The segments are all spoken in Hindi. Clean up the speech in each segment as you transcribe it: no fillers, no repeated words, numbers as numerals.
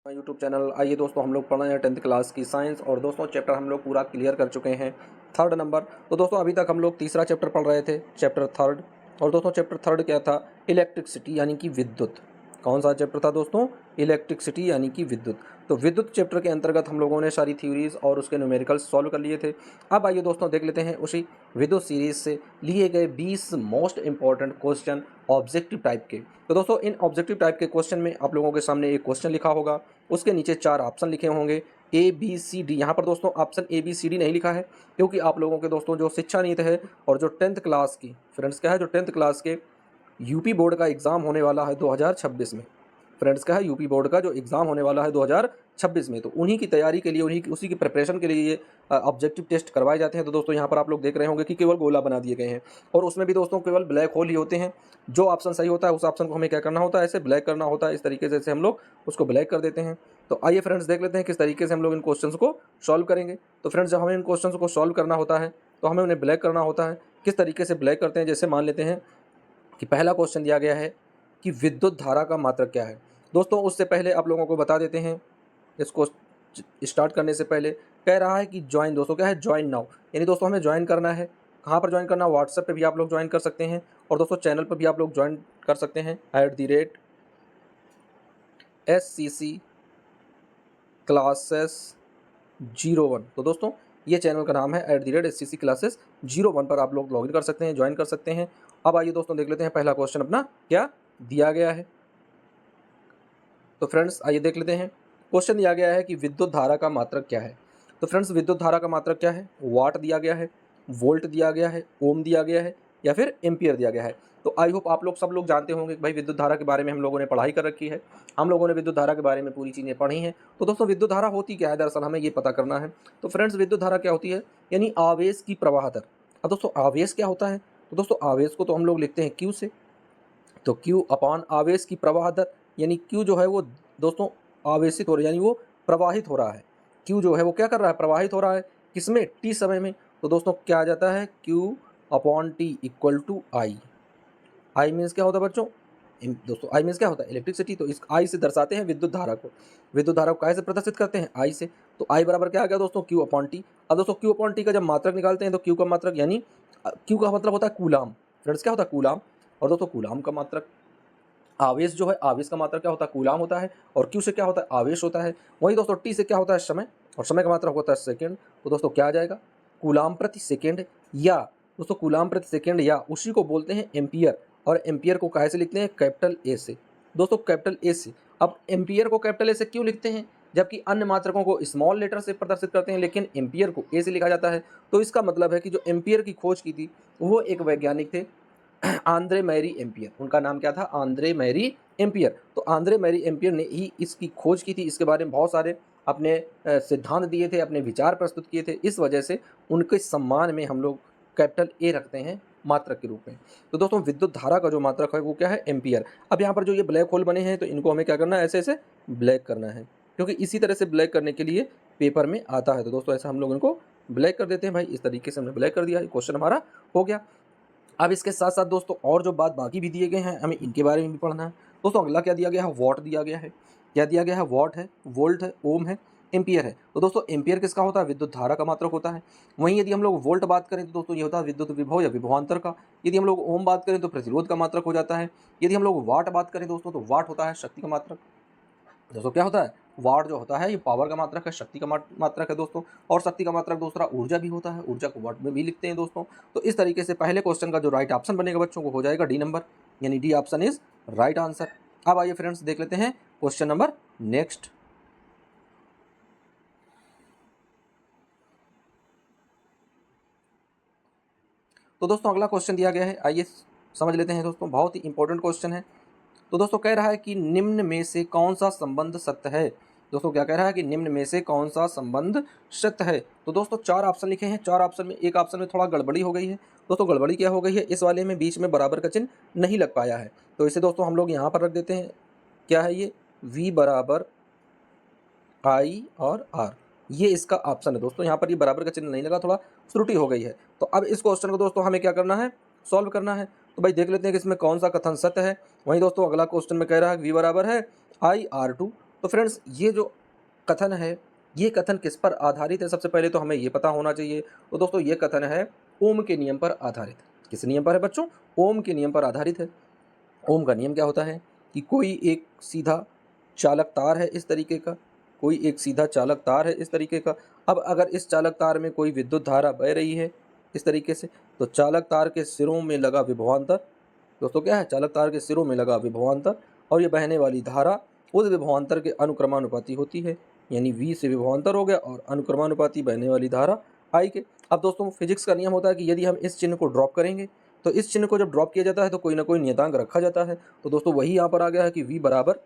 YouTube channel. आइए दोस्तों, हम लोग पढ़ रहे हैं 10th क्लास की साइंस और दोस्तों चैप्टर हम लोग पूरा क्लियर कर चुके हैं, थर्ड नंबर। तो दोस्तों अभी तक हम लोग तीसरा चैप्टर पढ़ रहे थे, चैप्टर थर्ड। और दोस्तों चैप्टर थर्ड क्या था? इलेक्ट्रिसिटी यानी कि विद्युत। कौन सा चैप्टर था दोस्तों? इलेक्ट्रिसिटी यानी कि विद्युत। तो विद्युत चैप्टर के अंतर्गत हम लोगों ने सारी थ्योरीज और उसके न्यूमेरिकल्स सॉल्व कर लिए थे। अब आइए दोस्तों देख लेते हैं उसी विद्युत सीरीज से लिए गए 20 most important question objective type के। तो दोस्तों इन ऑब्जेक्टिव टाइप के क्वेश्चन में आप लोगों के सामने एक क्वेश्चन लिखा होगा, उसके नीचे 4 ऑप्शन लिखे होंगे ए बी सी डी। यहाँ पर दोस्तों option A B C D नहीं लिखा है, क्योंकि आप लोगों के दोस्तों जो शिक्षा नीति है और जो 10th क्लास की फ्रेंड्स क्या है, जो 10th क्लास के यूपी बोर्ड का एग्ज़ाम होने वाला है 2026 में। फ्रेंड्स क्या है, यूपी बोर्ड का जो एग्ज़ाम होने वाला है 2026 में, तो उन्हीं की तैयारी के लिए, उसी की प्रिपरेशन के लिए ये ऑब्जेक्टिव टेस्ट करवाए जाते हैं। तो दोस्तों यहाँ पर आप लोग देख रहे होंगे कि केवल गोला बना दिए गए हैं और उसमें भी दोस्तों केवल ब्लैक होल ही होते हैं। जो ऑप्शन सही होता है उस ऑप्शन को हमें क्या करना होता है, ऐसे ब्लैक करना होता है। इस तरीके से हम लोग उसको ब्लैक कर देते हैं। तो आइए फ्रेंड्स देख लेते हैं किस तरीके से हम लोग इन क्वेश्चंस को सॉल्व करेंगे। तो फ्रेंड्स जब हमें इन क्वेश्चंस को सॉल्व करना होता है तो हमें उन्हें ब्लैक करना होता है। किस तरीके से ब्लैक करते हैं? जैसे मान लेते हैं कि पहला क्वेश्चन दिया गया है कि विद्युत धारा का मात्रक क्या है। दोस्तों उससे पहले आप लोगों को बता देते हैं, इसको स्टार्ट करने से पहले कह रहा है कि ज्वाइन। दोस्तों क्या है? ज्वाइन नाउ, यानी दोस्तों हमें ज्वाइन करना है। कहाँ पर ज्वाइन करना? व्हाट्सएप पे भी आप लोग ज्वाइन कर सकते हैं और दोस्तों चैनल पर भी आप लोग ज्वाइन कर सकते हैं @SCC क्लासेस 01। तो दोस्तों ये चैनल का नाम है @SCC क्लासेस 01 पर आप लोग लॉगिन कर सकते हैं, ज्वाइन कर सकते हैं। अब आइए दोस्तों देख लेते हैं पहला क्वेश्चन अपना क्या दिया गया है। तो फ्रेंड्स आइए देख लेते हैं। क्वेश्चन दिया गया है कि विद्युत धारा का मात्रक क्या है। तो फ्रेंड्स विद्युत धारा का मात्रक क्या है? वाट दिया गया है, वोल्ट दिया गया है, ओम दिया गया है या फिर एम्पियर दिया गया है। तो आई होप आप लोग सब लोग जानते होंगे कि भाई विद्युत धारा के बारे में हम लोगों ने पढ़ाई कर रखी है, हम लोगों ने विद्युत धारा के बारे में पूरी चीज़ें पढ़ी हैं। तो दोस्तों विद्युत धारा होती क्या है, दरअसल हमें ये पता करना है। तो फ्रेंड्स विद्युत धारा क्या होती है? यानी आवेश की प्रवाह दर। अब दोस्तों आवेश क्या होता है? तो दोस्तों आवेश को तो हम लोग लिखते हैं क्यू से। तो क्यू अपॉन आवेश की प्रवाह दर, यानी क्यू जो है वो दोस्तों आवेशित हो रहा है, यानी वो प्रवाहित हो रहा है। क्यू जो है वो क्या कर रहा है? प्रवाहित हो रहा है। किसमें? टी समय में। तो दोस्तों क्या आ जाता है? Q upon T equal to I. I means क्या होता है बच्चों? दोस्तों आई मीन्स क्या होता है? इलेक्ट्रिसिटी। तो इस आई से दर्शाते हैं विद्युत धारा को। विद्युत धारा को काय से प्रदर्शित करते हैं? आई से। तो आई बराबर क्या आ गया दोस्तों? Q upon T. अब दोस्तों क्यू अपॉन टी का जब मात्रक निकालते हैं तो क्यू का मात्रक यानी क्यू का मतलब होता है कूलाम। फ्रेंड्स क्या होता है? कूलाम। और दोस्तों कूलाम का मात्रक, आवेश जो है, आवेश का मात्रक क्या होता है? कूलाम होता है। और क्यू से क्या होता है? आवेश होता है। वहीं दोस्तों टी से क्या होता है? समय, और समय का मात्रक होता है सेकंड। तो दोस्तों क्या आ जाएगा? कूलाम प्रति सेकंड, या दोस्तों कूलाम प्रति सेकंड, या उसी को बोलते हैं एम्पियर। और एम्पियर को कैसे लिखते हैं? कैपिटल ए से। दोस्तों कैपिटल ए से। अब एम्पियर को कैपिटल ए से क्यों लिखते हैं, जबकि अन्य मात्रकों को स्मॉल लेटर से प्रदर्शित करते हैं, लेकिन एम्पियर को ए से लिखा जाता है? तो इसका मतलब है कि जो एम्पियर की खोज की थी वो एक वैज्ञानिक थे, आंद्रे मैरी एम्पियर। उनका नाम क्या था? Andre Marie ampere. तो आंद्रे मैरी एम्पियर ने ही इसकी खोज की थी। इसके बारे में बहुत सारे अपने सिद्धांत दिए थे, अपने विचार प्रस्तुत किए थे। इस वजह से उनके सम्मान में हम लोग कैपिटल ए रखते हैं मात्रक के रूप में। तो दोस्तों विद्युत धारा का जो मात्रक है वो क्या है? एम्पियर। अब यहाँ पर जो ये ब्लैक होल बने हैं तो इनको हमें क्या करना है? ऐसे ऐसे ब्लैक करना है, क्योंकि इसी तरह से ब्लैक करने के लिए पेपर में आता है। तो दोस्तों ऐसा हम लोग इनको ब्लैक कर देते हैं। भाई इस तरीके से हमने ब्लैक कर दिया, क्वेश्चन हमारा हो गया। अब इसके साथ साथ दोस्तों और जो बात बाकी भी दिए गए हैं हमें इनके बारे में भी पढ़ना है। दोस्तों अगला क्या दिया गया है? वॉट दिया गया है। क्या दिया गया है? वॉट है, वोल्ट है, ओम है, एम्पियर है। तो दोस्तों एम्पियर किसका होता है? विद्युत धारा का मात्रक होता है। वहीं यदि हम लोग वोल्ट बात करें तो दोस्तों ये होता है विद्युत विभव या विभवांतर का। यदि हम लोग ओम बात करें तो प्रतिरोध का मात्रक हो जाता है। यदि हम लोग वाट बात करें दोस्तों तो वाट होता है शक्ति का मात्रक। दोस्तों क्या होता है? वाट जो होता है ये पावर का मात्रक है, शक्ति का मात्रक है दोस्तों। और शक्ति का मात्रक दूसरा ऊर्जा भी होता है, ऊर्जा को वाट में भी लिखते हैं दोस्तों। तो इस तरीके से पहले क्वेश्चन का जो राइट ऑप्शन बनेगा बच्चों को हो जाएगा डी नंबर, यानी D option is right answer. अब आइए फ्रेंड्स देख लेते हैं क्वेश्चन नंबर नेक्स्ट। तो दोस्तों अगला क्वेश्चन दिया गया है, आइए समझ लेते हैं दोस्तों। बहुत ही इंपॉर्टेंट क्वेश्चन है। तो दोस्तों कह रहा है कि निम्न में से कौन सा संबंध सत्य है। दोस्तों क्या कह रहा है कि निम्न में से कौन सा संबंध सत्य है। तो दोस्तों 4 ऑप्शन लिखे हैं। 4 ऑप्शन में एक ऑप्शन में थोड़ा गड़बड़ी हो गई है। दोस्तों गड़बड़ी क्या हो गई है? इस वाले में बीच में बराबर का चिन्ह नहीं लग पाया है। तो इसे दोस्तों हम लोग यहाँ पर रख देते हैं। क्या है ये? V बराबर आई और आर, ये इसका ऑप्शन है दोस्तों। यहाँ पर ये बराबर का चिन्ह नहीं लगा, थोड़ा त्रुटि हो गई है। तो अब इस क्वेश्चन को दोस्तों हमें क्या करना है? सॉल्व करना है। तो भाई देख लेते हैं कि इसमें कौन सा कथन सत्य है। वहीं दोस्तों अगला क्वेश्चन में कह रहा है वी बराबर है आई आर टू। तो फ्रेंड्स ये जो कथन है, ये कथन किस पर आधारित है? सबसे पहले तो हमें ये पता होना चाहिए। तो दोस्तों ये कथन है ओम के नियम पर आधारित। किस नियम पर है बच्चों? ओम के नियम पर आधारित है। ओम का नियम क्या होता है कि कोई एक सीधा चालक तार है इस तरीके का, कोई एक सीधा चालक तार है इस तरीके का। अब अगर इस चालक तार में कोई विद्युत धारा बह रही है इस तरीके से, तो चालक तार के सिरों में लगा विभवांतर, दोस्तों क्या है? चालक तार के सिरों में लगा विभवांतर, और ये बहने वाली धारा उस विभवांतर के अनुक्रमानुपाती होती है, यानी V से विभवांतर हो गया और अनुक्रमानुपाती बहने वाली धारा I के। अब दोस्तों फिजिक्स का नियम होता है कि यदि हम इस चिन्ह को ड्रॉप करेंगे, तो इस चिन्ह को जब ड्रॉप किया जाता है तो कोई ना कोई नियतांक रखा जाता है। तो दोस्तों वही यहाँ पर आ गया है कि V बराबर,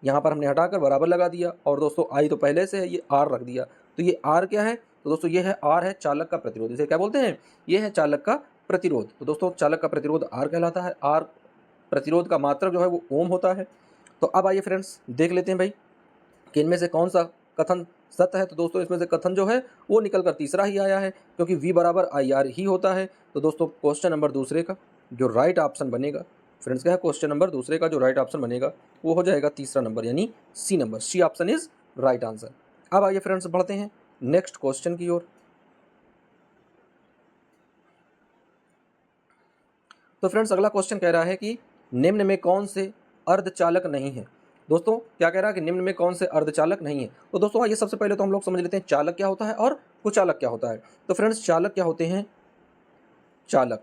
यहाँ पर हमने हटाकर बराबर लगा दिया, और दोस्तों I तो पहले से है, ये R रख दिया। तो ये R क्या है? तो दोस्तों ये है R है चालक का प्रतिरोध। इसे क्या बोलते हैं? ये है चालक का प्रतिरोध। तो दोस्तों चालक का प्रतिरोध R कहलाता है। R प्रतिरोध का मात्रक जो है वो ओम होता है। तो अब आइए फ्रेंड्स देख लेते हैं भाई कि इनमें से कौन सा कथन सत्य है। तो दोस्तों इसमें से कथन जो है वो निकल कर तीसरा ही आया है, क्योंकि V बराबर IR ही होता है। तो दोस्तों क्वेश्चन नंबर दूसरे का जो राइट ऑप्शन बनेगा, फ्रेंड्स क्या है? क्वेश्चन नंबर दूसरे का जो राइट ऑप्शन बनेगा वो हो जाएगा तीसरा नंबर, यानी C number. C option is right answer. अब आइए फ्रेंड्स बढ़ते हैं नेक्स्ट क्वेश्चन की ओर। तो फ्रेंड्स अगला क्वेश्चन कह रहा है कि निम्न में कौन से अर्धचालक नहीं है। दोस्तों क्या कह रहा है कि निम्न में कौन से अर्धचालक नहीं है। तो दोस्तों आइए सबसे पहले तो हम लोग समझ लेते हैं चालक क्या होता है और कुचालक क्या होता है। तो फ्रेंड्स चालक क्या होते हैं? चालक,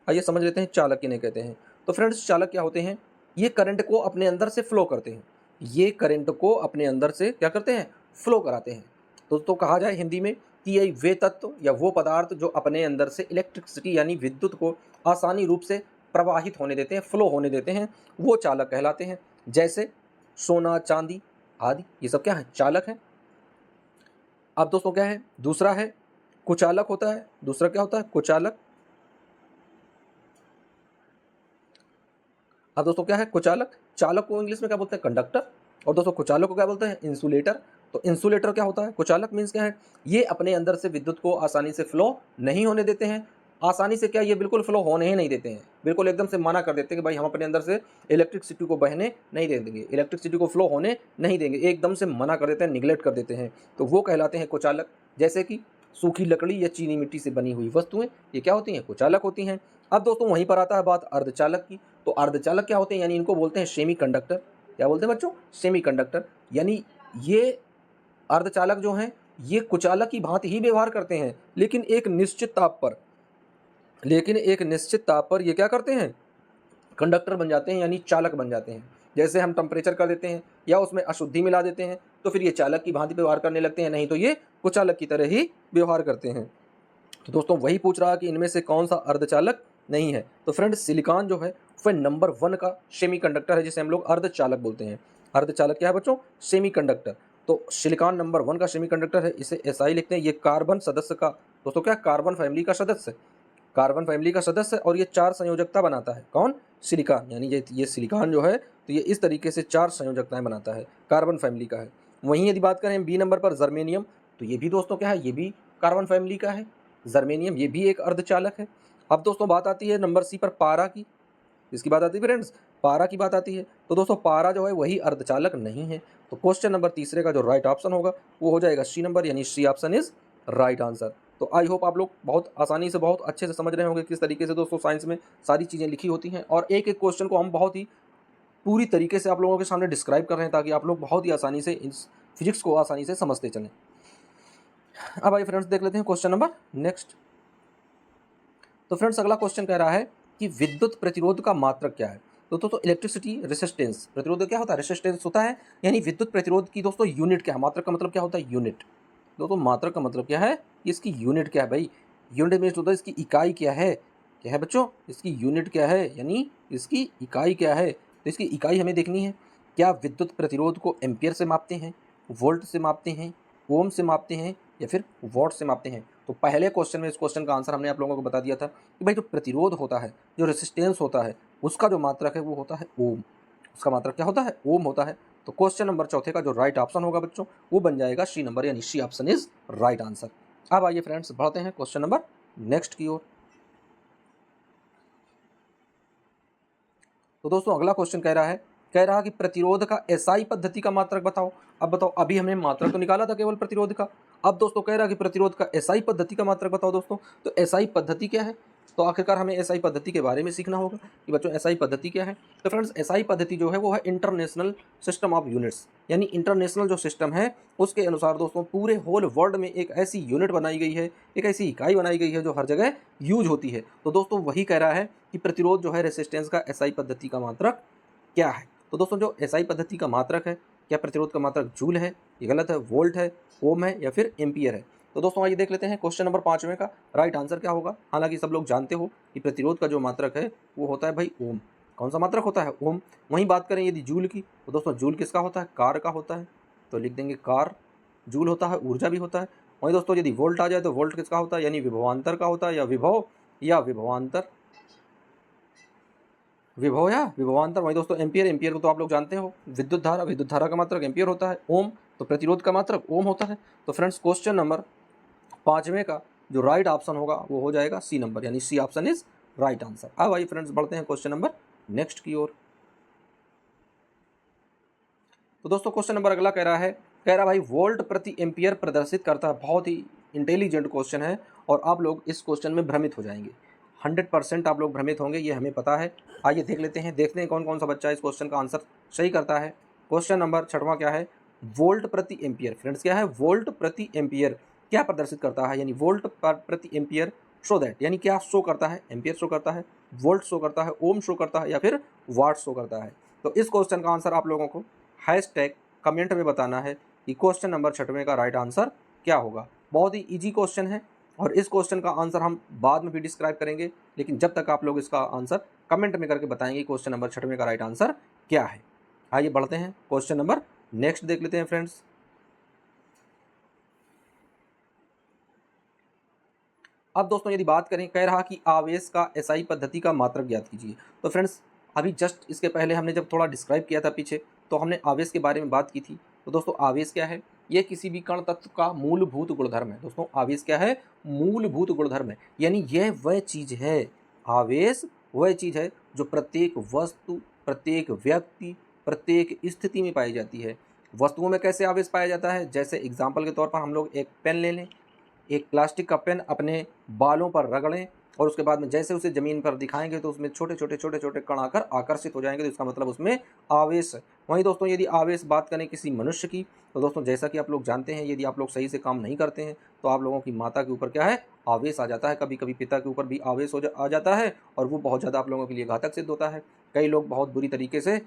आइए समझ लेते हैं चालक किन्हें कहते हैं। तो फ्रेंड्स चालक क्या होते हैं? ये करंट को अपने अंदर से फ्लो करते हैं। ये करंट को अपने अंदर से क्या करते हैं? फ्लो कराते हैं। दोस्तों कहा जाए हिंदी में कि ये वे तत्व या वो पदार्थ जो अपने अंदर से इलेक्ट्रिसिटी यानी विद्युत को आसानी रूप से प्रवाहित होने देते हैं, फ्लो होने देते हैं, वो चालक कहलाते हैं। जैसे सोना, चांदी आदि, ये सब क्या है? चालक है। अब दोस्तों क्या है? दूसरा है कुचालक होता है। दूसरा क्या होता है? कुचालक। अब दोस्तों क्या है? कुचालक। चालक को इंग्लिश में क्या बोलते हैं? कंडक्टर। और दोस्तों कुचालक को क्या बोलते हैं? इंसुलेटर। तो इंसुलेटर क्या होता है? कुचालक मीन्स क्या है? ये अपने अंदर से विद्युत को आसानी से फ्लो नहीं होने देते हैं। आसानी से क्या, ये बिल्कुल फ्लो होने ही नहीं देते हैं, बिल्कुल एकदम से मना कर देते हैं कि भाई हम अपने अंदर से इलेक्ट्रिसिटी को बहने नहीं दे देंगे, इलेक्ट्रिसिटी को फ्लो होने नहीं देंगे, एकदम से मना कर देते हैं, निगलेक्ट कर देते हैं। तो वो कहलाते हैं कुचालक। जैसे कि सूखी लकड़ी या चीनी मिट्टी से बनी हुई वस्तुएं, ये क्या होती हैं? कुचालक होती हैं। अब दोस्तों वहीं पर आता है बात अर्धचालक की। तो अर्धचालक क्या होते हैं? यानी इनको बोलते हैं सेमी कंडक्टर। क्या बोलते हैं बच्चों? Semi conductor. यानी ये अर्धचालक जो हैं ये कुचालक की भांति ही व्यवहार करते हैं, लेकिन एक निश्चित ताप पर ये क्या करते हैं? कंडक्टर बन जाते हैं, यानी चालक बन जाते हैं। जैसे हम टेम्परेचर कर देते हैं या उसमें अशुद्धि मिला देते हैं तो फिर ये चालक की भांति व्यवहार करने लगते हैं, नहीं तो ये कुचालक की तरह ही व्यवहार करते हैं। तो दोस्तों वही पूछ रहा है कि इनमें से कौन सा अर्धचालक नहीं है। तो फ्रेंड्स सिलिकॉन जो है वह नंबर 1 का सेमीकंडक्टर है, जिसे हम लोग अर्धचालक बोलते हैं। अर्धचालक क्या है बच्चों? सेमीकंडक्टर। तो सिलिकॉन नंबर 1 का सेमीकंडक्टर है, इसे SI लिखते हैं। ये कार्बन सदस्य का, दोस्तों क्या, कार्बन फैमिली का सदस्य, कार्बन फैमिली का सदस्य, और ये 4 संयोजकता बनाता है। कौन? सिलिकॉन। यानी ये सिलिकॉन जो है तो ये इस तरीके से 4 संयोजकताएं बनाता है, कार्बन फैमिली का है। वहीं यदि बात करें बी नंबर पर जर्मेनियम, तो ये भी दोस्तों क्या है? ये भी कार्बन फैमिली का है। जर्मेनियम ये भी एक अर्धचालक है। अब दोस्तों बात आती है नंबर सी पर पारा की। इसकी बात आती है फ्रेंड्स, पारा की बात आती है। तो दोस्तों पारा जो है वही अर्धचालक नहीं है। तो क्वेश्चन नंबर तीसरे का जो राइट ऑप्शन होगा वो हो जाएगा सी नंबर, यानी C option is right answer. तो आई होप आप लोग बहुत आसानी से, बहुत अच्छे से समझ रहे होंगे किस तरीके से दोस्तों साइंस में सारी चीज़ें लिखी होती हैं, और एक एक क्वेश्चन को हम बहुत ही पूरी तरीके से आप लोगों के सामने डिस्क्राइब कर रहे हैं ताकि आप लोग बहुत ही आसानी से इस फिजिक्स को आसानी से समझते चलें। अब आइए फ्रेंड्स देख लेते हैं क्वेश्चन नंबर नेक्स्ट। तो फ्रेंड्स अगला क्वेश्चन कह रहा है कि विद्युत प्रतिरोध का मात्रक क्या है। तो दोस्तों इलेक्ट्रिसिटी रेसिस्टेंस, प्रतिरोध क्या होता है? रेसिस्टेंस होता है। यानी विद्युत प्रतिरोध की दोस्तों यूनिट क्या है? मात्रक का मतलब क्या होता है? यूनिट। दोस्तों मात्रक का मतलब क्या है? इसकी यूनिट क्या है भाई? यूनिट मीन्स होता है इसकी इकाई क्या है। क्या है बच्चों? इसकी यूनिट क्या है, यानी इसकी इकाई क्या है। तो इसकी इकाई हमें देखनी है। क्या विद्युत प्रतिरोध को एम्पियर से मापते हैं, वोल्ट से मापते हैं, ओम से मापते हैं, या फिर वॉट से मापते हैं? तो पहले क्वेश्चन में इस क्वेश्चन का आंसर हमने आप लोगों को बता दिया था कि भाई जो प्रतिरोध होता है, जो रेसिस्टेंस होता है, उसका जो मात्रक है वो होता है ओम। उसका मात्रक क्या होता है? ओम होता है। तो क्वेश्चन नंबर चौथे का जो राइट ऑप्शन होगा बच्चों वो बन जाएगा सी नंबर, यानी C option is right answer. अब आइए फ्रेंड्स बढ़ते हैं क्वेश्चन नंबर नेक्स्ट की ओर। तो दोस्तों अगला क्वेश्चन कह रहा है कह रहा कि प्रतिरोध का एसआई पद्धति का मात्रक बताओ। अब बताओ, अभी हमने मात्रक तो निकाला था केवल प्रतिरोध का, अब दोस्तों कह रहा कि प्रतिरोध का एसआई पद्धति का मात्रक बताओ दोस्तों। तो एसआई पद्धति क्या है, तो आखिरकार हमें एसआई पद्धति के बारे में सीखना होगा कि बच्चों एसआई पद्धति क्या है। तो फ्रेंड्स एसआई पद्धति जो है वो है इंटरनेशनल सिस्टम ऑफ यूनिट्स, यानी इंटरनेशनल जो सिस्टम है उसके अनुसार दोस्तों पूरे होल वर्ल्ड में एक ऐसी यूनिट बनाई गई है, एक ऐसी इकाई बनाई गई है जो हर जगह यूज होती है। तो दोस्तों वही कह रहा है कि प्रतिरोध जो है रेसिस्टेंस का एसआई पद्धति का मात्रक क्या है। तो दोस्तों जो एसआई पद्धति का मात्रक है, क्या प्रतिरोध का मात्रक जूल है, ये गलत है, वोल्ट है, ओम है या फिर एम्पियर है। तो दोस्तों आइए देख लेते हैं क्वेश्चन नंबर 5वें का राइट आंसर क्या होगा। हालांकि सब लोग जानते हो कि प्रतिरोध का जो मात्रक है वो होता है भाई ओम। कौन सा मात्रक होता है, ओम। वहीं बात करें यदि जूल की, तो दोस्तों जूल किसका होता है, कार का होता है, तो लिख देंगे कार। जूल होता है ऊर्जा भी होता है। वहीं दोस्तों यदि वोल्ट आ जाए तो वोल्ट किसका होता है, यानी विभवांतर का होता है, या विभव या विभवांतर, विभव या विभवांतर। वहीं दोस्तों एम्पियर, एम्पियर को तो आप लोग जानते हो, विद्युत धारा, विद्युत धारा का मात्रक एम्पियर होता है। ओम, तो प्रतिरोध का मात्रक ओम होता है। तो फ्रेंड्स क्वेश्चन नंबर 5वें का जो राइट ऑप्शन होगा वो हो जाएगा सी नंबर, यानी C option is right answer. अब आइए फ्रेंड्स बढ़ते हैं क्वेश्चन नंबर नेक्स्ट की ओर। तो दोस्तों क्वेश्चन नंबर अगला कह रहा भाई वोल्ट प्रति एम्पियर प्रदर्शित करता है। बहुत ही इंटेलिजेंट क्वेश्चन है और आप लोग इस क्वेश्चन में भ्रमित हो जाएंगे, 100% आप लोग भ्रमित होंगे, ये हमें पता है। आइए देख लेते हैं, देखते हैं कौन कौन सा बच्चा इस क्वेश्चन का आंसर सही करता है। क्वेश्चन नंबर 6वां क्या है, वोल्ट प्रति एम्पियर। फ्रेंड्स क्या है, वोल्ट प्रति एम्पियर क्या प्रदर्शित करता है, यानी वोल्ट प्रति एम्पियर शो दैट, यानी क्या शो करता है, एम्पियर शो करता है, वोल्ट शो करता है, ओम शो करता है या फिर वाट शो करता है। तो इस क्वेश्चन का आंसर आप लोगों को हैशटैग कमेंट में बताना है कि क्वेश्चन नंबर 6वें का राइट आंसर क्या होगा। बहुत ही इजी क्वेश्चन है और इस क्वेश्चन का आंसर हम बाद में भी डिस्क्राइब करेंगे, लेकिन जब तक आप लोग इसका आंसर कमेंट में करके बताएंगे क्वेश्चन नंबर 6वें का राइट आंसर क्या है। आइए बढ़ते हैं, क्वेश्चन नंबर नेक्स्ट देख लेते हैं फ्रेंड्स। अब दोस्तों यदि बात करें, कह रहा कि आवेश का एसआई पद्धति का मात्रक ज्ञात कीजिए। तो फ्रेंड्स अभी जस्ट इसके पहले हमने जब थोड़ा डिस्क्राइब किया था पीछे, तो हमने आवेश के बारे में बात की थी। तो दोस्तों आवेश क्या है, यह किसी भी कण तत्व का मूलभूत गुणधर्म है। दोस्तों आवेश क्या है, मूलभूत गुणधर्म है, यानी यह वह चीज है, आवेश वह चीज है जो प्रत्येक वस्तु, प्रत्येक व्यक्ति, प्रत्येक स्थिति में पाई जाती है। वस्तुओं में कैसे आवेश पाया जाता है, जैसे एग्जाम्पल के तौर पर हम लोग एक पेन ले लें, एक प्लास्टिक का पेन अपने बालों पर रगड़ें और उसके बाद में जैसे उसे ज़मीन पर दिखाएंगे तो उसमें छोटे छोटे कण आकर आकर्षित हो जाएंगे, तो इसका मतलब उसमें आवेश है। वहीं दोस्तों यदि आवेश बात करें किसी मनुष्य की, तो दोस्तों जैसा कि आप लोग जानते हैं, यदि आप लोग सही से काम नहीं करते हैं तो आप लोगों की माता के ऊपर क्या है, आवेश आ जाता है। कभी कभी पिता के ऊपर भी आवेश आ जाता है और वो बहुत ज़्यादा आप लोगों के लिए घातक सिद्ध होता है। कई लोग बहुत बुरी तरीके से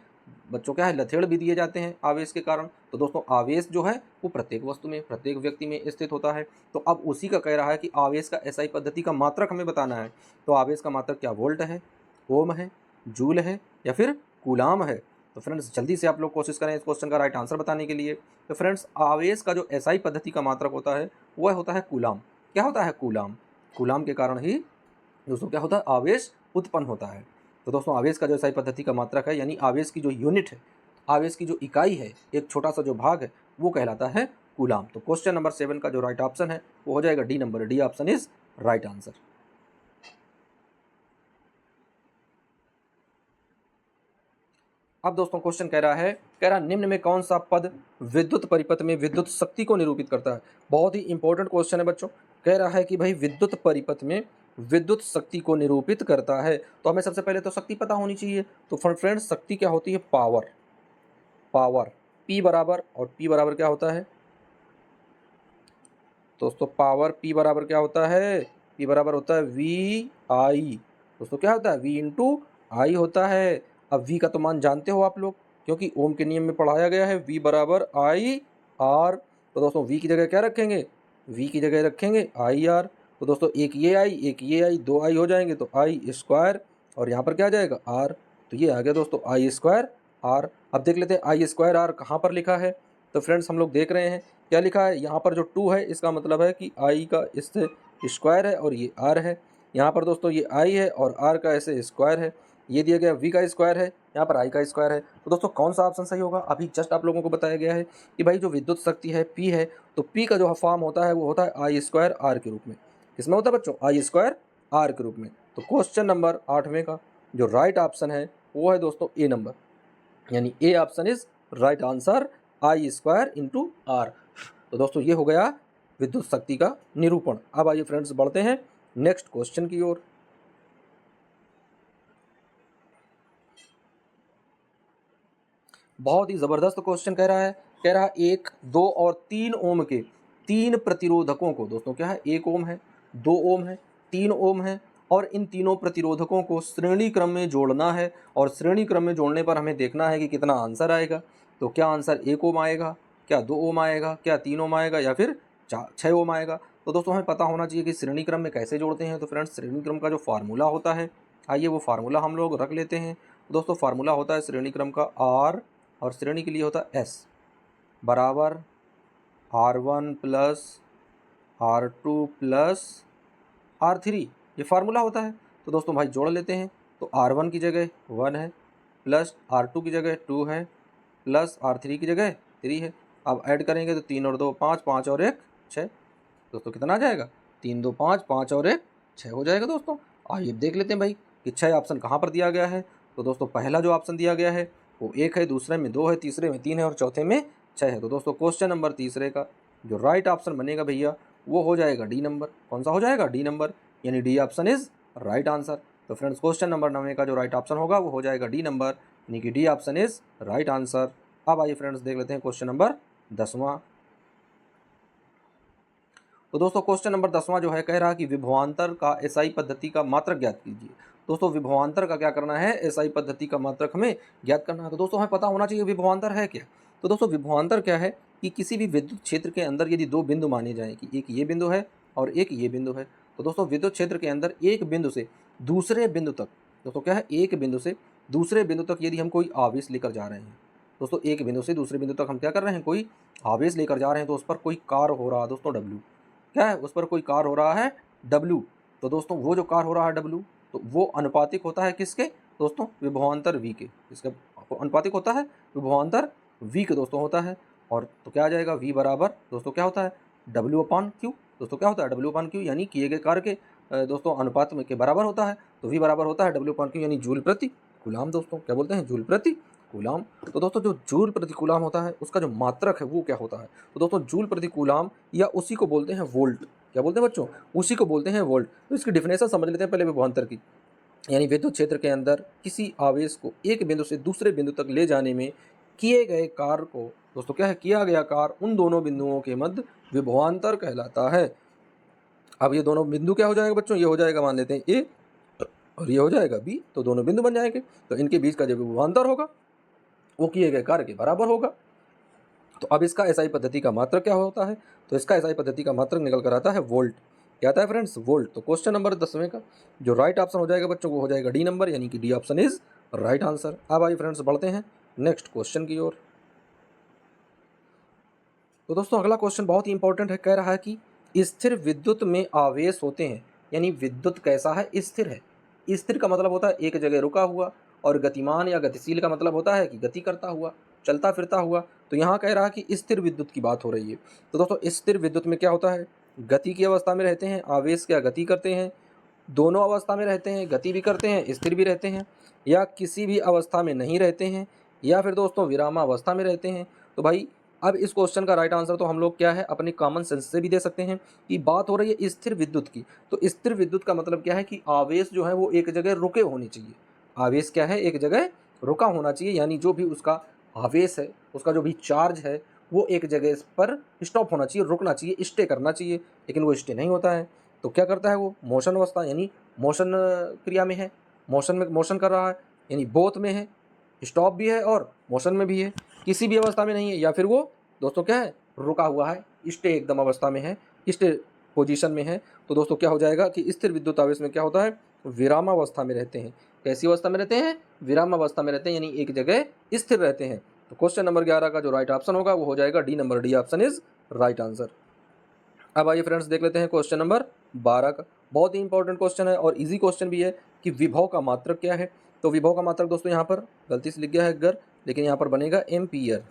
बच्चों क्या है, लथेड़ भी दिए जाते हैं आवेश के कारण। तो दोस्तों आवेश जो है वो प्रत्येक वस्तु में, प्रत्येक व्यक्ति में स्थित होता है। तो अब उसी का कह रहा है कि आवेश का एसआई पद्धति का मात्रक हमें बताना है। तो आवेश का मात्रक क्या वोल्ट है, ओम है, जूल है या फिर कूलाम है। तो फ्रेंड्स जल्दी से आप लोग कोशिश करें इस क्वेश्चन का राइट आंसर बताने के लिए। तो फ्रेंड्स आवेश का जो एसआई पद्धति का मात्रक होता है वह होता है कूलाम। क्या होता है, कूलाम। कूलाम के कारण ही दोस्तों क्या होता है, आवेश उत्पन्न होता है। तो दोस्तों आवेश का जो एसआई पद्धति का मात्रक है, यानी आवेश की जो यूनिट है, आवेश की जो इकाई है, एक छोटा सा जो भाग है, वो कहलाता है कूलाम। तो क्वेश्चन नंबर 7 का जो राइट ऑप्शन है वो हो जाएगा D number, D option is right answer. अब दोस्तों क्वेश्चन कह रहा निम्न में कौन सा पद विद्युत परिपथ में विद्युत शक्ति को निरूपित करता है। बहुत ही इंपॉर्टेंट क्वेश्चन है बच्चों। कह रहा है कि भाई विद्युत परिपथ में विद्युत शक्ति को निरूपित करता है। तो हमें सबसे पहले तो शक्ति पता होनी चाहिए। तो फ्रेंड्स शक्ति क्या होती है, पावर। पावर P बराबर, और P बराबर क्या होता है दोस्तों, पावर P बराबर क्या होता है, P बराबर होता है VI। दोस्तों क्या होता है, V इंटू आई होता है। अब V का तो मान जानते हो आप लोग, क्योंकि ओम के नियम में पढ़ाया गया है, V बराबर IR। तो दोस्तों V की जगह क्या रखेंगे, V की जगह रखेंगे IR। तो दोस्तों एक ये आई, एक ये आई, दो आई हो जाएंगे तो आई स्क्वायर, और यहाँ पर क्या आ जाएगा R। तो ये आ गया दोस्तों आई स्क्वायर R। अब देख लेते हैं आई स्क्वायर R कहाँ पर लिखा है। तो फ्रेंड्स हम लोग देख रहे हैं क्या लिखा है, यहाँ पर जो 2 है इसका मतलब है कि आई का इससे स्क्वायर है और ये R है। यहाँ पर दोस्तों ये I है और R का ऐसे स्क्वायर है। ये दिया गया V का स्क्वायर है, यहाँ पर I का स्क्वायर है। तो दोस्तों कौन सा ऑप्शन सही होगा, अभी जस्ट आप लोगों को बताया गया है कि भाई जो विद्युत शक्ति है P है, तो P का जो फॉर्म होता है वो होता है आई स्क्वायर R के रूप में। किसमें होता है बच्चों, आई स्क्वायर R के रूप में। तो क्वेश्चन नंबर 8वें का जो राइट ऑप्शन है वो है दोस्तों ए नंबर। यानी A option is right answer, I square into R. तो दोस्तों ये हो गया विद्युत शक्ति का निरूपण। अब आइए फ्रेंड्स बढ़ते हैं नेक्स्ट क्वेश्चन की ओर। बहुत ही जबरदस्त क्वेश्चन कह रहा है, 1, 2 और 3 ओम के 3 प्रतिरोधकों को, दोस्तों क्या है, 1 ओम है, 2 ओम है, 3 ओम है, और इन तीनों प्रतिरोधकों को श्रेणी क्रम में जोड़ना है, और श्रेणी क्रम में जोड़ने पर हमें देखना है कि कितना आंसर आएगा। तो क्या आंसर 1 ओम आएगा, क्या 2 ओम आएगा, क्या 3 ओम आएगा, या फिर 6 ओम आएगा। तो दोस्तों हमें पता होना चाहिए कि श्रेणी क्रम में कैसे जोड़ते हैं। तो फ्रेंड्स श्रेणी क्रम का जो फार्मूला होता है, आइए वो फार्मूला हम लोग रख लेते हैं। दोस्तों फार्मूला होता है श्रेणी क्रम का आर, और श्रेणी के लिए होता है एस बराबर R1 plus R2 plus R3, ये फार्मूला होता है। तो दोस्तों भाई जोड़ लेते हैं। तो R1 की जगह 1 है, प्लस R2 की जगह 2 है, प्लस R3 की जगह 3 है। अब ऐड करेंगे तो 3 और 2 5, 5 और 1 6। दोस्तों कितना आ जाएगा, 3 2 5, 5 और 1 6 हो जाएगा। दोस्तों आइए देख लेते हैं भाई कि 6 ऑप्शन कहाँ पर दिया गया है। तो दोस्तों पहला जो ऑप्शन दिया गया है वो 1 है, दूसरे में 2 है, तीसरे में 3 है, और चौथे में 6 है। तो दोस्तों क्वेश्चन नंबर तीसरे का जो राइट ऑप्शन बनेगा भैया वो हो जाएगा डी नंबर। कौन सा हो जाएगा, डी नंबर, यानी D option is right answer. तो फ्रेंड्स क्वेश्चन नंबर 9 का जो राइट ऑप्शन होगा वो हो जाएगा डी नंबर, यानी कि D option is right answer. अब आइए फ्रेंड्स देख लेते हैं क्वेश्चन नंबर 10वां। तो दोस्तों क्वेश्चन नंबर 10वां जो है कह रहा है कि विभवांतर का एसआई पद्धति का मात्रक ज्ञात कीजिए। दोस्तों विभवांतर का क्या करना है, एसआई पद्धति का मात्रक हमें ज्ञात करना है। तो दोस्तों हमें पता होना चाहिए विभवांतर है क्या। तो दोस्तों विभवांतर क्या है कि किसी भी विद्युत क्षेत्र के अंदर यदि 2 बिंदु माने जाएं कि एक ये बिंदु है और एक ये बिंदु है, तो दोस्तों विद्युत क्षेत्र के अंदर एक बिंदु से दूसरे बिंदु तक, दोस्तों क्या है, एक बिंदु से दूसरे बिंदु तक यदि हम कोई आवेश लेकर जा रहे हैं, दोस्तों एक बिंदु से दूसरे बिंदु तक हम क्या कर रहे हैं, कोई आवेश लेकर जा रहे हैं, तो उस पर कोई कार्य हो रहा है दोस्तों डब्ल्यू, क्या है, उस पर कोई कार्य हो रहा है डब्ल्यू। तो दोस्तों वो जो कार्य हो रहा है डब्ल्यू, तो वो अनुपातिक होता है किसके, दोस्तों विभवांतर वी के। इसका अनुपातिक होता है विभवांतर वी के दोस्तों होता है। और तो क्या आ जाएगा, वी बराबर दोस्तों क्या होता है, डब्ल्यू अपान क्यू। दोस्तों क्या होता है, डब्ल्यू अपान क्यू, यानी किए गए कार्य के दोस्तों अनुपात में के बराबर होता है। तो वी बराबर होता है डब्ल्यू अपान क्यू, यानी जूल प्रति कूलाम। दोस्तों क्या बोलते हैं, जूल प्रति कूलाम। तो दोस्तों जो जूल प्रति कूलाम होता है उसका जो मात्रक है वो क्या होता है, तो दोस्तों जूल प्रति कूलाम या उसी को बोलते हैं वोल्ट। क्या बोलते हैं बच्चों, उसी को बोलते हैं वोल्ट। तो इसकी डिफिनेशन समझ लेते हैं पहले विभवांतर की। यानी विद्युत क्षेत्र के अंदर किसी आवेश को एक बिंदु से दूसरे बिंदु तक ले जाने में किए गए कार्य को, दोस्तों क्या है, किया गया कार्य उन दोनों बिंदुओं के मध्य विभवांतर कहलाता है। अब ये दोनों बिंदु क्या हो जाएगा बच्चों, ये हो जाएगा मान लेते हैं ए और ये हो जाएगा बी, तो दोनों बिंदु बन जाएंगे। तो इनके बीच का जो विभवांतर होगा वो किए गए कार्य के बराबर होगा। तो अब इसका एसआई पद्धति का मात्रक क्या होता है, तो इसका एसआई पद्धति का मात्रक निकल कर आता है वोल्ट। क्या आता है फ्रेंड्स, वोल्ट। तो क्वेश्चन नंबर 10वें का जो राइट ऑप्शन हो जाएगा बच्चों वो हो जाएगा डी नंबर, यानी कि D option is right answer. अब आइए फ्रेंड्स बढ़ते हैं नेक्स्ट क्वेश्चन की ओर। तो दोस्तों अगला क्वेश्चन बहुत ही इंपॉर्टेंट है, कह रहा है कि स्थिर विद्युत में आवेश होते हैं, यानी विद्युत कैसा है, स्थिर है। स्थिर का मतलब होता है एक जगह रुका हुआ, और गतिमान या गतिशील का मतलब होता है कि गति करता हुआ, चलता फिरता हुआ। तो यहाँ कह रहा है कि स्थिर विद्युत की बात हो रही है। तो दोस्तों स्थिर विद्युत में क्या होता है, गति की अवस्था में रहते हैं, आवेश क्या गति करते हैं, दोनों अवस्था में रहते हैं, गति भी करते हैं स्थिर भी रहते हैं, या किसी भी अवस्था में नहीं रहते हैं, या फिर दोस्तों विरामावस्था में रहते हैं। तो भाई अब इस क्वेश्चन का राइट आंसर तो हम लोग क्या है अपने कॉमन सेंस से भी दे सकते हैं कि बात हो रही है स्थिर विद्युत की। तो स्थिर विद्युत का मतलब क्या है कि आवेश जो है वो एक जगह रुके होने चाहिए। आवेश क्या है, एक जगह रुका होना चाहिए, यानी जो भी उसका आवेश है, उसका जो भी चार्ज है वो एक जगह पर स्टॉप होना चाहिए, रुकना चाहिए, स्टे करना चाहिए। लेकिन वो स्टे नहीं होता है, तो क्या करता है वो मोशन अवस्था, यानी मोशन क्रिया में है, मोशन में मोशन कर रहा है, यानी बोथ में है, स्टॉप भी है और मोशन में भी है, किसी भी अवस्था में नहीं है, या फिर वो दोस्तों क्या है, रुका हुआ है, स्टे एकदम अवस्था में है, स्टे पोजीशन में है। तो दोस्तों क्या हो जाएगा कि स्थिर विद्युत आवेश में क्या होता है, विरामावस्था में रहते हैं। कैसी अवस्था में रहते हैं, विरामावस्था में रहते हैं, यानी एक जगह स्थिर रहते हैं। तो क्वेश्चन नंबर 11 का जो राइट ऑप्शन होगा वो हो जाएगा D number, D option is right answer. अब आइए फ्रेंड्स देख लेते हैं क्वेश्चन नंबर 12 का। बहुत ही इंपॉर्टेंट क्वेश्चन है और इजी क्वेश्चन भी है कि विभव का मात्रक क्या है। तो विभव का मात्रक दोस्तों यहाँ पर गलती से लिख गया है अगर, लेकिन यहाँ पर बनेगा एम्पियर।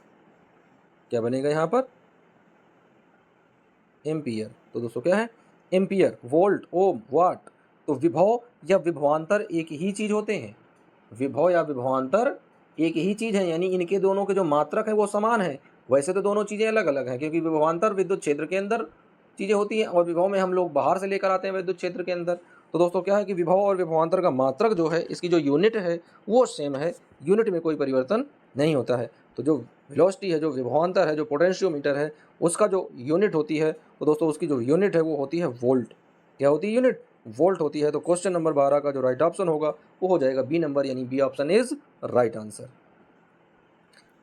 क्या बनेगा यहाँ पर, एम्पियर। तो दोस्तों क्या है, एम्पियर, वोल्ट, ओम, वाट। तो विभव या विभवांतर एक ही चीज होते हैं, विभव या विभवांतर एक ही चीज़ है, यानी इनके दोनों के जो मात्रक है वो समान है। वैसे तो दोनों चीज़ें अलग अलग हैं, क्योंकि विभवांतर विद्युत क्षेत्र के अंदर चीज़ें होती हैं और विभव में हम लोग बाहर से लेकर आते हैं विद्युत क्षेत्र के अंदर। तो दोस्तों क्या है कि विभव और विभवांतर का मात्रक जो है, इसकी जो यूनिट है वो सेम है, यूनिट में कोई परिवर्तन नहीं होता है। तो जो वेलोसिटी है, जो विभवांतर है, जो पोटेंशियोमीटर है, उसका जो यूनिट होती है, तो दोस्तों उसकी जो यूनिट है वो होती है वोल्ट। क्या होती है यूनिट? वोल्ट होती है। तो क्वेश्चन नंबर 12 का जो राइट ऑप्शन होगा वो हो जाएगा बी नंबर, यानी B option is right answer.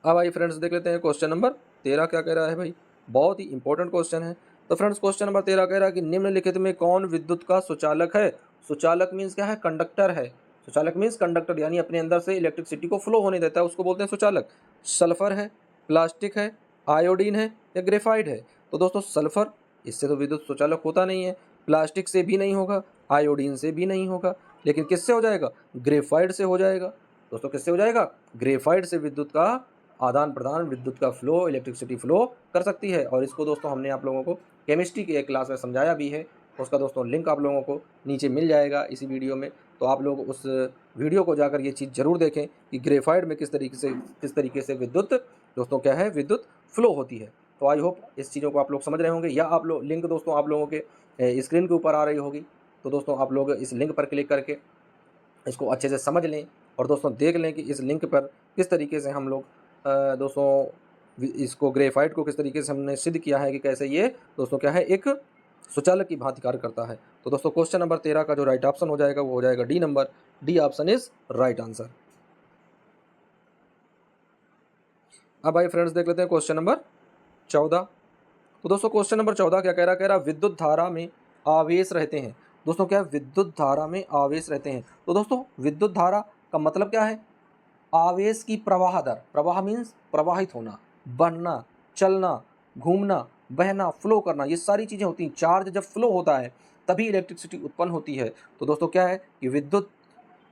अब आइए फ्रेंड्स देख लेते हैं क्वेश्चन नंबर 13 क्या कह रहा है भाई। बहुत ही इंपॉर्टेंट क्वेश्चन है। तो फ्रेंड्स क्वेश्चन नंबर 13 कह रहा है कि निम्नलिखित में कौन विद्युत का सुचालक है। सुचालक मीन्स क्या है? कंडक्टर है। सुचालक मीन्स कंडक्टर, यानी अपने अंदर से इलेक्ट्रिसिटी को फ्लो होने देता है, उसको बोलते हैं सुचालक। सल्फर है, प्लास्टिक है, आयोडीन है या ग्रेफाइट है। तो दोस्तों सल्फर, इससे तो विद्युत सुचालक होता नहीं है। प्लास्टिक से भी नहीं होगा, आयोडीन से भी नहीं होगा, लेकिन किससे हो जाएगा? ग्रेफाइट से हो जाएगा। दोस्तों किससे हो जाएगा? ग्रेफाइट से विद्युत का आदान प्रदान, विद्युत का फ्लो, इलेक्ट्रिसिटी फ्लो कर सकती है। और इसको दोस्तों हमने आप लोगों को केमिस्ट्री की एक क्लास में समझाया भी है, उसका दोस्तों लिंक आप लोगों को नीचे मिल जाएगा इसी वीडियो में। तो आप लोग उस वीडियो को जाकर ये चीज़ ज़रूर देखें कि ग्रेफाइट में किस तरीके से विद्युत दोस्तों क्या है, विद्युत फ्लो होती है। तो आई होप इस चीज़ों को आप लोग समझ रहे होंगे, या आप लोग लिंक दोस्तों आप लोगों के स्क्रीन के ऊपर आ रही होगी। तो दोस्तों आप लोग इस लिंक पर क्लिक करके इसको अच्छे से समझ लें और दोस्तों देख लें कि इस लिंक पर किस तरीके से हम लोग दोस्तों इसको ग्रेफाइट को किस तरीके से हमने सिद्ध किया है कि कैसे ये दोस्तों क्या है, एक सुचालक की भांति कार्य करता है। तो दोस्तों क्वेश्चन नंबर 13 का जो राइट ऑप्शन हो जाएगा वो हो जाएगा D number, D option is right answer. अब आइए फ्रेंड्स देख लेते हैं क्वेश्चन नंबर 14। तो दोस्तों क्वेश्चन नंबर 14 क्या कह रहा है? कह रहा विद्युत धारा में आवेश रहते हैं। दोस्तों क्या है? विद्युत धारा में आवेश रहते हैं। तो दोस्तों विद्युत धारा का मतलब क्या है? आवेश की प्रवाह दर। प्रवाह मीन्स प्रवाहित होना, बढ़ना, चलना, घूमना, बहना, फ्लो करना, ये सारी चीज़ें होती हैं। चार्ज जब फ्लो होता है तभी इलेक्ट्रिसिटी उत्पन्न होती है। तो दोस्तों क्या है कि विद्युत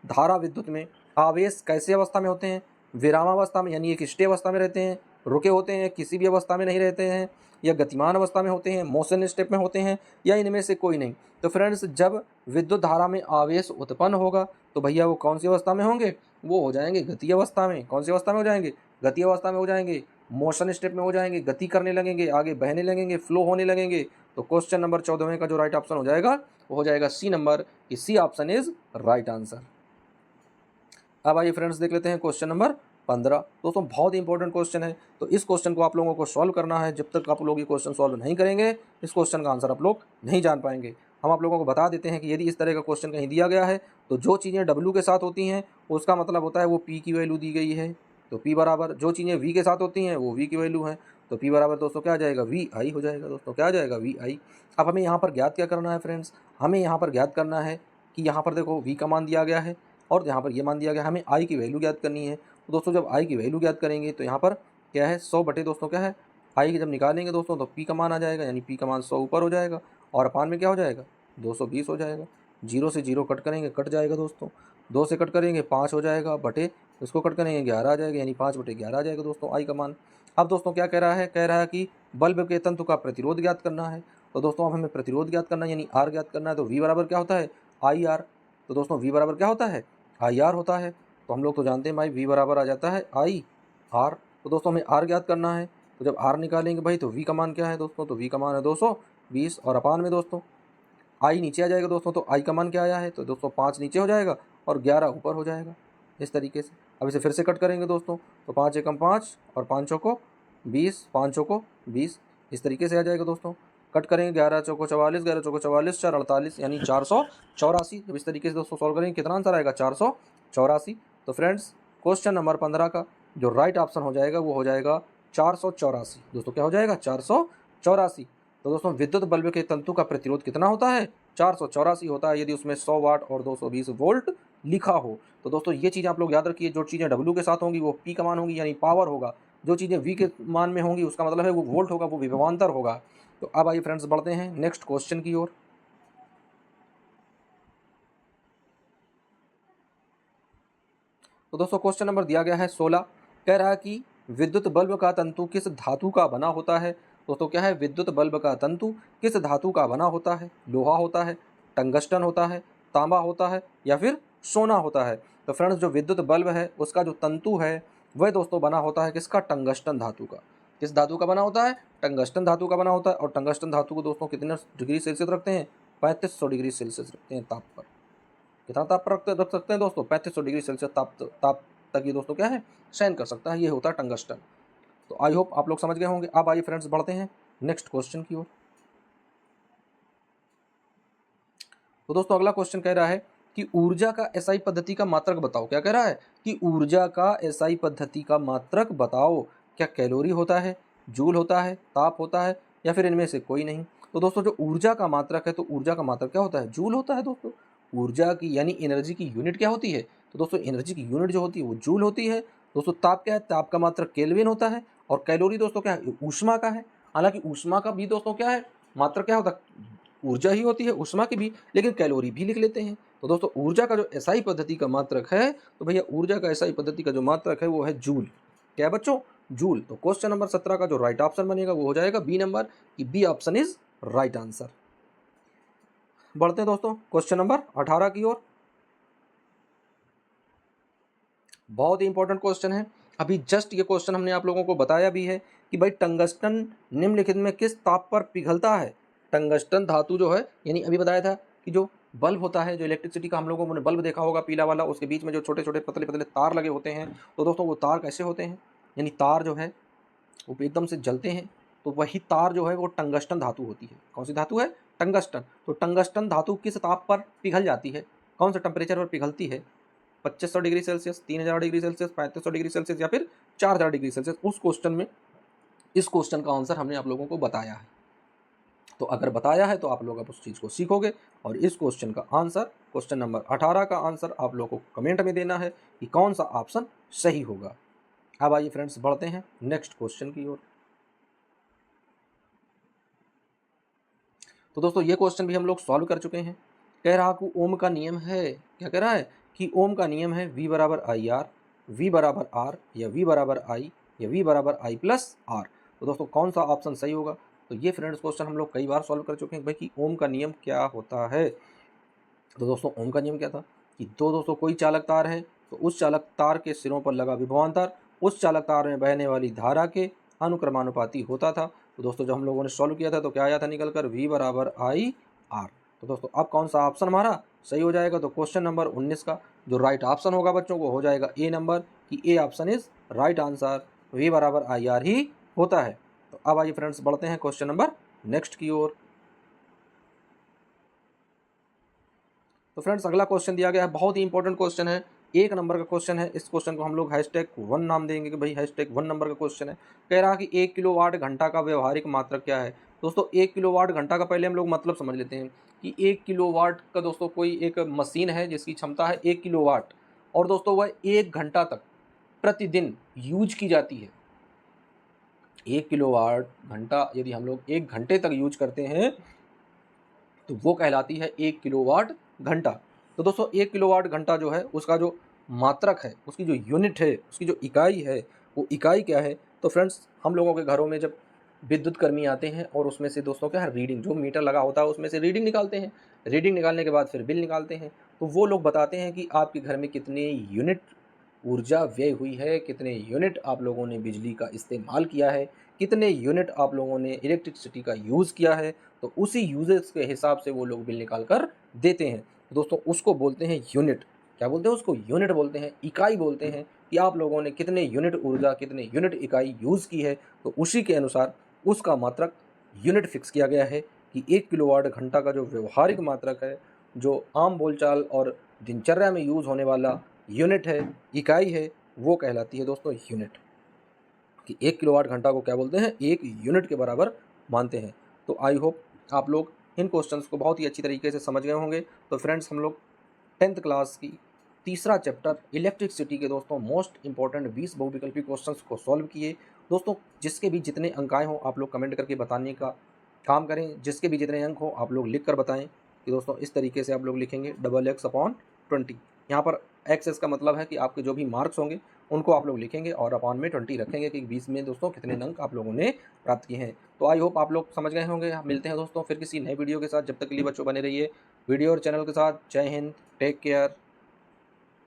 धारा, विद्युत में आवेश कैसे अवस्था में होते हैं? विरामावस्था में, यानी एक स्टे अवस्था में रहते हैं, रुके होते हैं, किसी भी अवस्था में नहीं रहते हैं, या गतिमान अवस्था में होते हैं, मोशन स्टेप में होते हैं, या इनमें से कोई नहीं। तो फ्रेंड्स जब विद्युत धारा में आवेश उत्पन्न होगा तो भैया वो कौन सी अवस्था में होंगे? वो हो जाएंगे गति अवस्था में। कौन सी अवस्था में हो जाएंगे? गति अवस्था में हो जाएंगे, मोशन स्टेप में हो जाएंगे, गति करने लगेंगे, आगे बहने लगेंगे, फ्लो होने लगेंगे। तो क्वेश्चन नंबर 14 का जो राइट ऑप्शन हो जाएगा वो हो जाएगा सी नंबर, कि C option is right answer. अब आइए फ्रेंड्स देख लेते हैं क्वेश्चन नंबर 15। दोस्तों बहुत इंपॉर्टेंट क्वेश्चन है, तो इस क्वेश्चन को आप लोगों को सॉल्व करना है। जब तक आप लोग ये क्वेश्चन सॉल्व नहीं करेंगे, इस क्वेश्चन का आंसर आप लोग नहीं जान पाएंगे। हम आप लोगों को बता देते हैं कि यदि इस तरह का क्वेश्चन कहीं दिया गया है तो जो चीज़ें W के साथ होती हैं उसका मतलब होता है वो P की वैल्यू दी गई है। तो P बराबर, जो चीज़ें V के साथ होती हैं वो V की वैल्यू है। तो P बराबर दोस्तों क्या आ जाएगा? VI हो जाएगा। दोस्तों क्या आ जाएगा? VI। अब हमें यहाँ पर ज्ञात क्या करना है फ्रेंड्स? हमें यहाँ पर ज्ञात करना है कि यहाँ पर देखो V का मान दिया गया है और यहाँ पर ये मान दिया गया, हमें I की वैल्यू ज्ञात करनी है। तो दोस्तों जब I की वैल्यू ज्ञात करेंगे तो यहाँ पर क्या है, 100 बटे दोस्तों क्या है, I की जब निकालेंगे दोस्तों तो P का मान आ जाएगा, यानी P का मान 100 ऊपर हो जाएगा और अपान में क्या हो जाएगा? 220 हो जाएगा। 0 से 0 कट करेंगे, कट जाएगा दोस्तों। 2 से कट करेंगे 5 हो जाएगा, बटे इसको कट करेंगे 11 आ जाएगा, यानी 5 बटे 11 आ जाएगा दोस्तों I का मान। अब दोस्तों क्या कह रहा है? कह रहा है कि बल्ब के तंतु का प्रतिरोध ज्ञात करना है। तो दोस्तों अब हमें प्रतिरोध ज्ञात करना है, यानी R ज्ञात करना है। तो V बराबर क्या होता है? IR। तो दोस्तों V बराबर क्या होता है? IR होता है। तो हम लोग तो जानते हैं भाई V बराबर आ जाता है IR। तो दोस्तों हमें R ज्ञात करना है। तो जब R निकालेंगे भाई तो V का मान क्या है दोस्तों? तो V का मान है 220 और अपान में दोस्तों I नीचे आ जाएगा दोस्तों। तो I का मान क्या आया है? तो दोस्तों 5 नीचे हो जाएगा और 11 ऊपर हो जाएगा, इस तरीके से। अब इसे फिर से कट करेंगे दोस्तों, तो 5 एकम 5 और 5 चौको 20, 5 चौको 20, इस तरीके से आ जाएगा दोस्तों। कट करेंगे 11 चौको 44, 11 चौको 44, 4 48, यानी 484। जब इस तरीके से दोस्तों सॉल्व करेंगे कितना आंसर आएगा? 484। तो फ्रेंड्स क्वेश्चन नंबर 15 का जो राइट ऑप्शन हो जाएगा वो हो जाएगा 484। दोस्तों क्या हो जाएगा? 484। तो दोस्तों विद्युत बल्ब के तंतु का प्रतिरोध कितना होता है? 484 होता है, यदि उसमें 100 वाट और 220 वोल्ट लिखा हो। तो दोस्तों ये चीज़ आप लोग याद रखिए, जो चीज़ें W के साथ होंगी वो P का मान होंगी, यानी पावर होगा। जो चीज़ें V के मान में होंगी उसका मतलब है वो वोल्ट होगा, वो विभवांतर होगा। तो अब आइए फ्रेंड्स बढ़ते हैं नेक्स्ट क्वेश्चन की ओर। तो दोस्तों क्वेश्चन नंबर दिया गया है 16। कह रहा है कि विद्युत बल्ब का तंतु किस धातु का बना होता है। दोस्तों क्या है? विद्युत बल्ब का तंतु किस धातु का बना होता है? लोहा होता है, टंगस्टन होता है, तांबा होता है या फिर सोना होता है। तो फ्रेंड्स जो विद्युत बल्ब है उसका जो तंतु है वह दोस्तों बना होता है किसका, टंगस्टन धातु का। किस धातु का बना होता है, टंगस्टन धातु का बना होता है। और टंगस्टन धातु को दोस्तों कितने डिग्री सेल्सियस रखते हैं, 3500 डिग्री सेल्सियस रखते हैं ताप पर। कितना ताप पर रख सकते हैं दोस्तों, 3500 डिग्री सेल्सियस ताप तक ये दोस्तों क्या है, सहन कर सकता है। ये होता है टंगस्टन। तो आई होप आप लोग समझ गए होंगे। अब आइए फ्रेंड्स बढ़ते हैं नेक्स्ट क्वेश्चन की ओर। तो दोस्तों अगला क्वेश्चन कह रहा है कि ऊर्जा का एसआई पद्धति का मात्रक बताओ। क्या कह रहा है कि ऊर्जा का एसआई पद्धति का मात्रक बताओ। क्या कैलोरी होता है, जूल होता है, ताप होता है, या फिर इनमें से कोई नहीं। तो दोस्तों जो ऊर्जा का मात्रक है, तो ऊर्जा का मात्रक क्या होता है, जूल होता है दोस्तों। ऊर्जा की यानी एनर्जी की यूनिट क्या होती है, तो दोस्तों एनर्जी की यूनिट जो होती है वो जूल होती है। दोस्तों ताप क्या है, ताप का मात्रक केल्विन होता है। और कैलोरी दोस्तों क्या है, ऊष्मा का है। हालांकि ऊष्मा का भी दोस्तों क्या है, मात्रक क्या होता है, ऊर्जा ही होती है ऊष्मा की भी, लेकिन कैलोरी भी लिख लेते हैं। तो दोस्तों ऊर्जा का जो एसआई पद्धति का मात्रक है, तो भैया ऊर्जा का एसआई पद्धति का जो मात्रक है वो है जूल। क्या है बच्चों, जूल। तो क्वेश्चन नंबर 17 का जो राइट ऑप्शन बनेगा वो हो जाएगा बी नंबर, कि B option is right answer. बढ़ते हैं दोस्तों क्वेश्चन नंबर 18 की ओर। बहुत ही इंपॉर्टेंट क्वेश्चन है। अभी जस्ट ये क्वेश्चन हमने आप लोगों को बताया भी है कि भाई टंगस्टन निम्नलिखित में किस ताप पर पिघलता है। टंगस्टन धातु जो है, यानी अभी बताया था कि जो बल्ब होता है, जो इलेक्ट्रिसिटी का हम लोगों ने बल्ब देखा होगा पीला वाला, उसके बीच में जो छोटे छोटे पतले पतले तार लगे होते हैं, तो दोस्तों वो तार कैसे होते हैं, यानी तार जो है वो एकदम से जलते हैं। तो वही तार जो है वो टंगस्टन धातु होती है। कौन सी धातु है, टंगस्टन। तो टंगस्टन धातु किस ताप पर पिघल जाती है, कौन सा टेम्परेचर पर पिघलती है, 2500 degree Celsius, 3000 degree Celsius, 3500 degree Celsius, या फिर 4000 डिग्री सेल्सियस। उस क्वेश्चन में इस क्वेश्चन का आंसर हमने आप लोगों को बताया है। तो अगर बताया है तो आप लोग अब उस चीज़ को सीखोगे। और इस क्वेश्चन का आंसर, क्वेश्चन नंबर 18 का आंसर आप लोगों को कमेंट में देना है कि कौन सा ऑप्शन सही होगा। अब आइए फ्रेंड्स बढ़ते हैं नेक्स्ट क्वेश्चन की ओर। तो दोस्तों ये क्वेश्चन भी हम लोग सॉल्व कर चुके हैं। कह रहा कि ओम का नियम है, क्या कह रहा है कि ओम का नियम है V बराबर आई आर, V बराबर आर, या V बराबर आई, या V बराबर आई प्लस आर। तो दोस्तों कौन सा ऑप्शन सही होगा। तो ये फ्रेंड्स क्वेश्चन हम लोग कई बार सॉल्व कर चुके हैं भाई कि ओम का नियम क्या होता है। तो दोस्तों ओम का नियम क्या था कि दोस्तों कोई चालक तार है, तो उस चालक तार के सिरों पर लगा विभवांतर उस चालक तार में बहने वाली धारा के अनुक्रमानुपाती होता था। तो दोस्तों जब हम लोगों ने सॉल्व किया था तो क्या आया था निकल कर, V बराबर आई आर। तो दोस्तों अब कौन सा ऑप्शन हमारा सही हो जाएगा। तो क्वेश्चन नंबर 19 का जो राइट ऑप्शन होगा बच्चों को हो जाएगा ए नंबर, कि ए option is right answer, V बराबर आई आर ही होता है। तो अब आइए फ्रेंड्स बढ़ते हैं क्वेश्चन नंबर नेक्स्ट की ओर। तो फ्रेंड्स अगला क्वेश्चन दिया गया है, बहुत ही इंपॉर्टेंट क्वेश्चन है, 1 नंबर का क्वेश्चन है। इस क्वेश्चन को हम लोग #1 नाम देंगे कि भाई #1 नंबर का क्वेश्चन है। कह रहा कि 1 किलोवाट घंटा का व्यवहारिक मात्रक क्या है। दोस्तों 1 किलोवाट घंटा का पहले हम लोग मतलब समझ लेते हैं कि 1 किलोवाट का दोस्तों कोई एक मशीन है जिसकी क्षमता है 1 किलोवाट, और दोस्तों वह 1 घंटा तक प्रतिदिन यूज की जाती है। 1 किलोवाट घंटा यदि हम लोग 1 घंटे तक यूज करते हैं तो वो कहलाती है 1 किलोवाट घंटा। तो दोस्तों 1 किलोवाट घंटा जो है उसका जो मात्रक है, उसकी जो यूनिट है, उसकी जो इकाई है, वो इकाई क्या है। तो फ्रेंड्स हम लोगों के घरों में जब विद्युत कर्मी आते हैं और उसमें से दोस्तों क्या है, रीडिंग, जो मीटर लगा होता है उसमें से रीडिंग निकालते हैं। रीडिंग निकालने के बाद फिर बिल निकालते हैं। तो वो लोग बताते हैं कि आपके घर में कितने यूनिट ऊर्जा व्यय हुई है, कितने यूनिट आप लोगों ने बिजली का इस्तेमाल किया है, कितने यूनिट आप लोगों ने इलेक्ट्रिसिटी का यूज़ किया है। तो उसी यूजेस के हिसाब से वो लोग बिल निकाल कर देते हैं। तो दोस्तों उसको बोलते हैं यूनिट। क्या बोलते हैं उसको, यूनिट बोलते हैं, इकाई बोलते हैं, कि आप लोगों ने कितने यूनिट ऊर्जा, कितने यूनिट इकाई यूज़ की है। तो उसी के अनुसार उसका मात्रक यूनिट फिक्स किया गया है कि 1 किलोवाट घंटा का जो व्यवहारिक मात्रक है, जो आम बोलचाल और दिनचर्या में यूज़ होने वाला यूनिट है, इकाई है, वो कहलाती है दोस्तों यूनिट। कि 1 किलोवाट घंटा को क्या बोलते हैं, 1 यूनिट के बराबर मानते हैं। तो आई होप आप लोग इन क्वेश्चंस को बहुत ही अच्छी तरीके से समझ गए होंगे। तो फ्रेंड्स हम लोग 10th क्लास की तीसरा चैप्टर इलेक्ट्रिसिटी के दोस्तों मोस्ट इंपॉर्टेंट 20 बहुविकल्पी क्वेश्चंस को सॉल्व किए। दोस्तों जिसके भी जितने अंक आए हों आप लोग कमेंट करके बताने का काम करें। जिसके भी जितने अंक हों आप लोग लिख कर बताएं कि दोस्तों इस तरीके से आप लोग लिखेंगे XX/20। यहाँ पर एक्स का मतलब है कि आपके जो भी मार्क्स होंगे उनको आप लोग लिखेंगे और अपॉन में 20 रखेंगे कि 20 में दोस्तों कितने अंक आप लोगों ने प्राप्त किए हैं। तो आई होप आप लोग समझ गए होंगे। मिलते हैं दोस्तों फिर किसी नए वीडियो के साथ। जब तक के लिए बच्चों बने रहिए वीडियो और चैनल के साथ। जय हिंद, टेक केयर।